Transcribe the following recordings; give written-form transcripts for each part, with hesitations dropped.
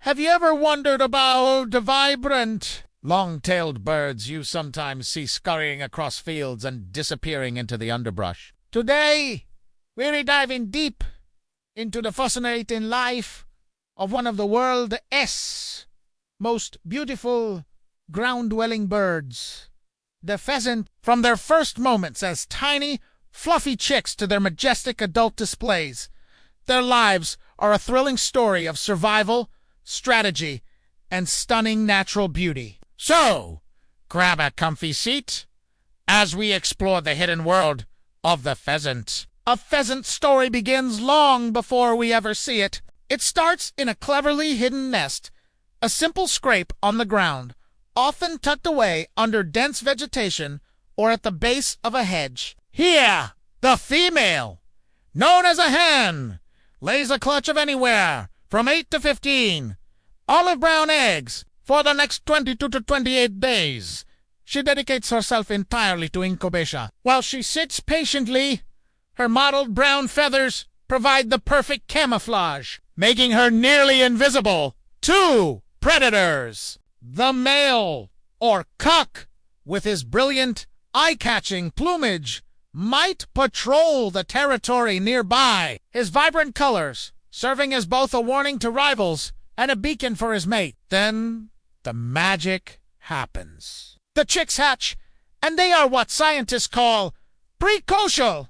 Have you ever wondered about the vibrant, long-tailed birds you sometimes see scurrying across fields and disappearing into the underbrush? Today, we're diving deep into the fascinating life of one of the world's most beautiful ground-dwelling birds, the pheasant. From their first moments as tiny, fluffy chicks to their majestic adult displays, their lives are a thrilling story of survival, strategy, and stunning natural beauty. So, grab a comfy seat as we explore the hidden world of the pheasant. A pheasant story begins long before we ever see it. It starts in a cleverly hidden nest, a simple scrape on the ground, often tucked away under dense vegetation or at the base of a hedge. Here, the female, known as a hen, lays a clutch of anywhere from 8 to 15 olive brown eggs for the next 22 to 28 days. She dedicates herself entirely to incubation. While she sits patiently, her mottled brown feathers provide the perfect camouflage, making her nearly invisible to predators. The male, or cock, with his brilliant, eye-catching plumage, might patrol the territory nearby, his vibrant colors serving as both a warning to rivals and a beacon for his mate. Then the magic happens. The chicks hatch, and they are what scientists call precocial.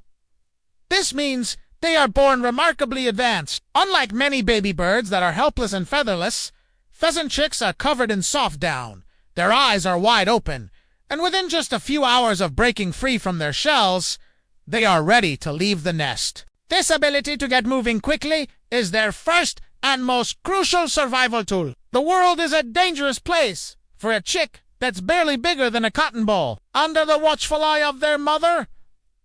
This means they are born remarkably advanced. Unlike many baby birds that are helpless and featherless, pheasant chicks are covered in soft down. Their eyes are wide open, and within just a few hours of breaking free from their shells, they are ready to leave the nest. This ability to get moving quickly is their first and most crucial survival tool. The world is a dangerous place for a chick that's barely bigger than a cotton ball. Under the watchful eye of their mother,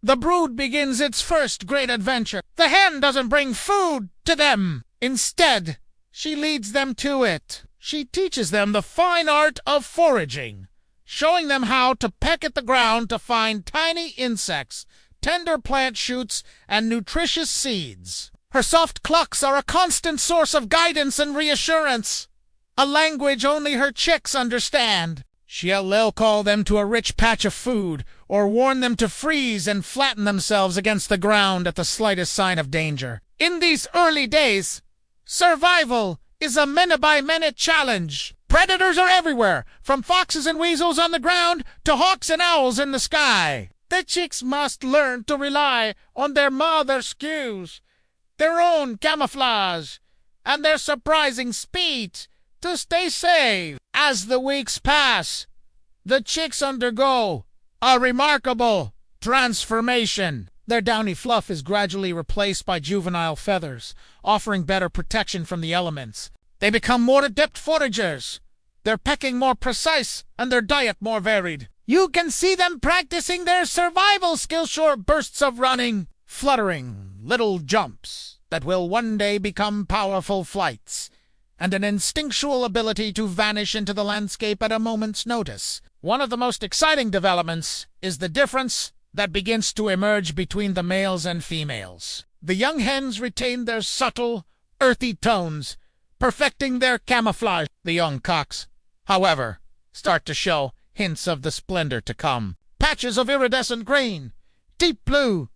the brood begins its first great adventure. The hen doesn't bring food to them. Instead, she leads them to it. She teaches them the fine art of foraging, showing them how to peck at the ground to find tiny insects, tender plant shoots, and nutritious seeds. Her soft clucks are a constant source of guidance and reassurance, a language only her chicks understand. She'll call them to a rich patch of food, or warn them to freeze and flatten themselves against the ground at the slightest sign of danger. In these early days, survival is a minute-by-minute challenge. Predators are everywhere, from foxes and weasels on the ground to hawks and owls in the sky. The chicks must learn to rely on their mother's cues, their own camouflage, and their surprising speed to stay safe. As the weeks pass, the chicks undergo a remarkable transformation. Their downy fluff is gradually replaced by juvenile feathers, offering better protection from the elements. They become more adept foragers, their pecking more precise, and their diet more varied. You can see them practicing their survival skills, short bursts of running, fluttering little jumps that will one day become powerful flights, and an instinctual ability to vanish into the landscape at a moment's notice. One of the most exciting developments is the difference that begins to emerge between the males and females. The young hens retain their subtle, earthy tones, perfecting their camouflage. The young cocks, however, start to show hints of the splendor to come. Patches of iridescent green, deep blue,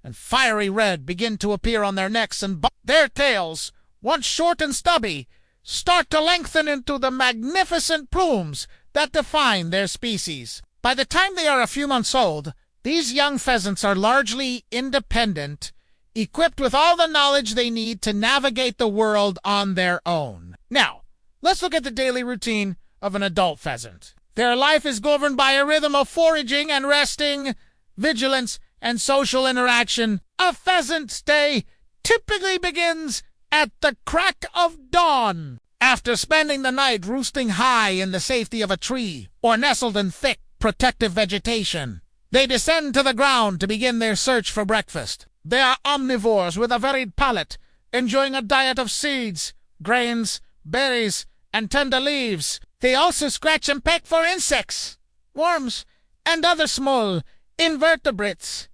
and fiery red begin to appear on their necks and their tails, once short and stubby, start to lengthen into the magnificent plumes that define their species. By the time they are a few months old, these young pheasants are largely independent, equipped with all the knowledge they need to navigate the world on their own. Now, let's look at the daily routine of an adult pheasant. Their life is governed by a rhythm of foraging and resting, vigilance, and social interaction. A pheasant's day typically begins at the crack of dawn. After spending the night roosting high in the safety of a tree or nestled in thick, protective vegetation, they descend to the ground to begin their search for breakfast. They are omnivores with a varied palate, enjoying a diet of seeds, grains, berries, and tender leaves. They also scratch and peck for insects, worms, and other small invertebrates,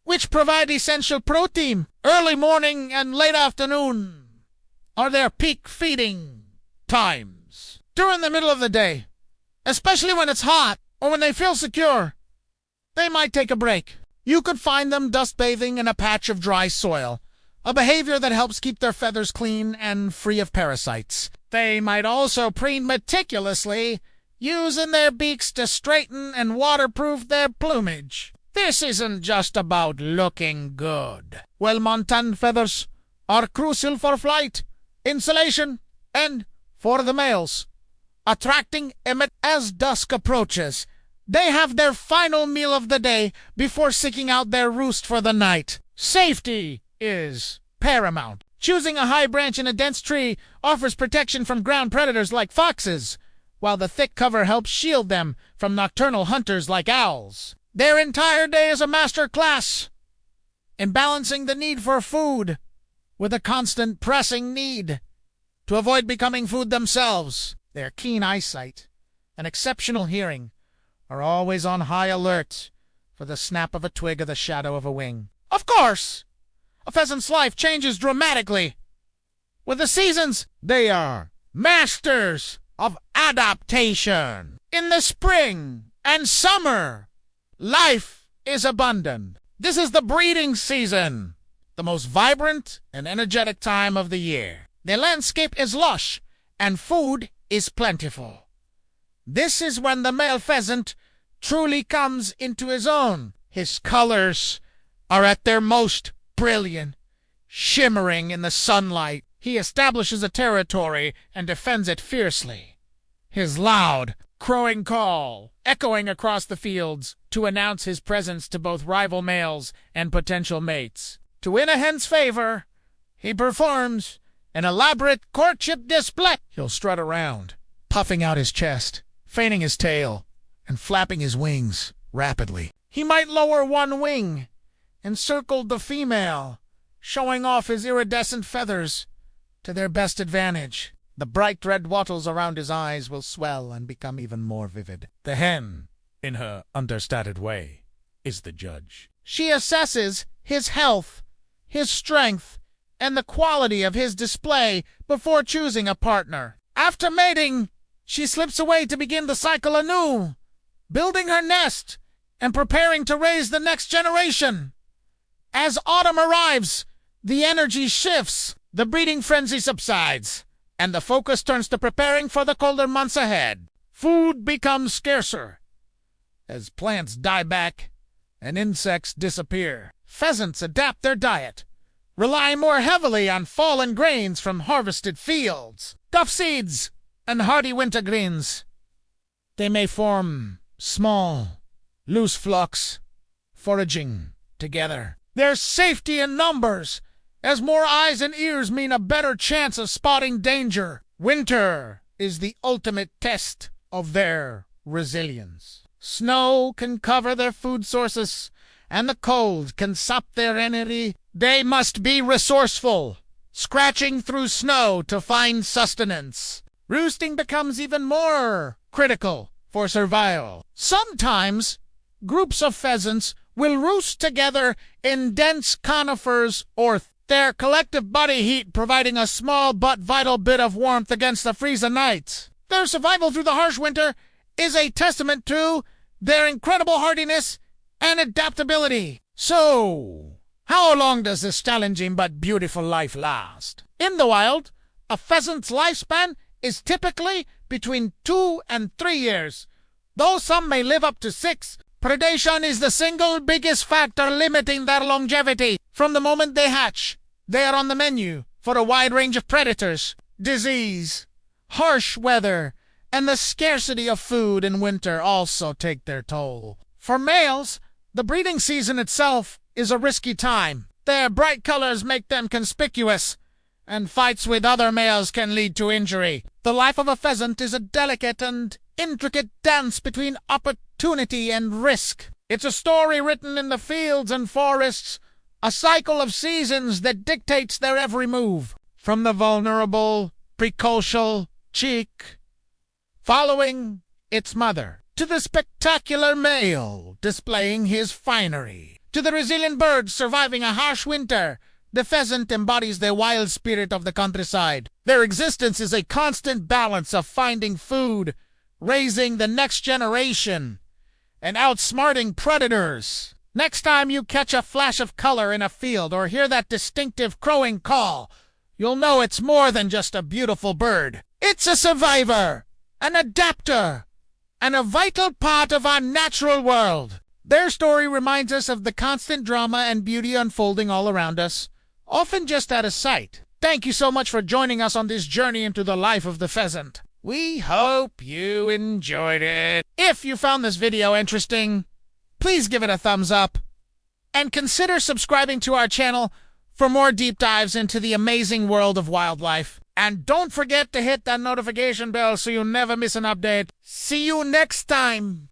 which provide essential protein. Early morning and late afternoon are their peak feeding times. During the middle of the day, especially when it's hot or when they feel secure, they might take a break. You could find them dust bathing in a patch of dry soil, a behavior that helps keep their feathers clean and free of parasites. They might also preen meticulously, using their beaks to straighten and waterproof their plumage. This isn't just about looking good. Well-maintained feathers are crucial for flight, insulation, and, for the males, attracting image. As dusk approaches, they have their final meal of the day before seeking out their roost for the night. Safety is paramount. Choosing a high branch in a dense tree offers protection from ground predators like foxes, while the thick cover helps shield them from nocturnal hunters like owls. Their entire day is a master class in balancing the need for food with a constant pressing need to avoid becoming food themselves. Their keen eyesight and exceptional hearing are always on high alert for the snap of a twig or the shadow of a wing. Of course, a pheasant's life changes dramatically with the seasons. They are masters of adaptation. In the spring and summer, life is abundant. This is the breeding season, the most vibrant and energetic time of the year. The landscape is lush and food is plentiful. This is when the male pheasant truly comes into his own. His colors are at their most brilliant, shimmering in the sunlight. He establishes a territory and defends it fiercely, his loud, crowing call echoing across the fields to announce his presence to both rival males and potential mates. To win a hen's favor, he performs an elaborate courtship display. He'll strut around, puffing out his chest, fanning his tail, and flapping his wings rapidly. He might lower one wing and circle the female, showing off his iridescent feathers to their best advantage. The bright red wattles around his eyes will swell and become even more vivid. The hen, in her understated way, is the judge. She assesses his health, his strength, and the quality of his display before choosing a partner. After mating, she slips away to begin the cycle anew, building her nest and preparing to raise the next generation. As autumn arrives, the energy shifts, the breeding frenzy subsides, and the focus turns to preparing for the colder months ahead. Food becomes scarcer as plants die back and insects disappear. Pheasants adapt their diet, relying more heavily on fallen grains from harvested fields, duff seeds, and hardy wintergreens. They may form small, loose flocks, foraging together. There's safety in numbers, as more eyes and ears mean a better chance of spotting danger. Winter is the ultimate test of their resilience. Snow can cover their food sources, and the cold can sap their energy. They must be resourceful, scratching through snow to find sustenance. Roosting becomes even more critical for survival. Sometimes groups of pheasants will roost together in dense conifers or their collective body heat providing a small but vital bit of warmth against the freezing nights. Their survival through the harsh winter is a testament to their incredible hardiness and adaptability. So, how long does this challenging but beautiful life last? In the wild, a pheasant's lifespan is typically between 2 and 3 years, though some may live up to 6. Predation is the single biggest factor limiting their longevity. From the moment they hatch, they are on the menu for a wide range of predators. Disease, harsh weather, and the scarcity of food in winter also take their toll. For males, the breeding season itself is a risky time. Their bright colors make them conspicuous, and fights with other males can lead to injury. The life of a pheasant is a delicate and intricate dance between opportunity and risk. It's a story written in the fields and forests, a cycle of seasons that dictates their every move. From the vulnerable, precocial chick following its mother, to the spectacular male displaying his finery, to the resilient bird surviving a harsh winter The pheasant embodies the wild spirit of the countryside. Their existence is a constant balance of finding food, raising the next generation, and outsmarting predators. Next time you catch a flash of color in a field or hear that distinctive crowing call, you'll know it's more than just a beautiful bird. It's a survivor, an adapter, and a vital part of our natural world. Their story reminds us of the constant drama and beauty unfolding all around us, often just out of sight. Thank you so much for joining us on this journey into the life of the pheasant. We hope you enjoyed it. If you found this video interesting, please give it a thumbs up, and consider subscribing to our channel for more deep dives into the amazing world of wildlife. And don't forget to hit that notification bell so you never miss an update. See you next time!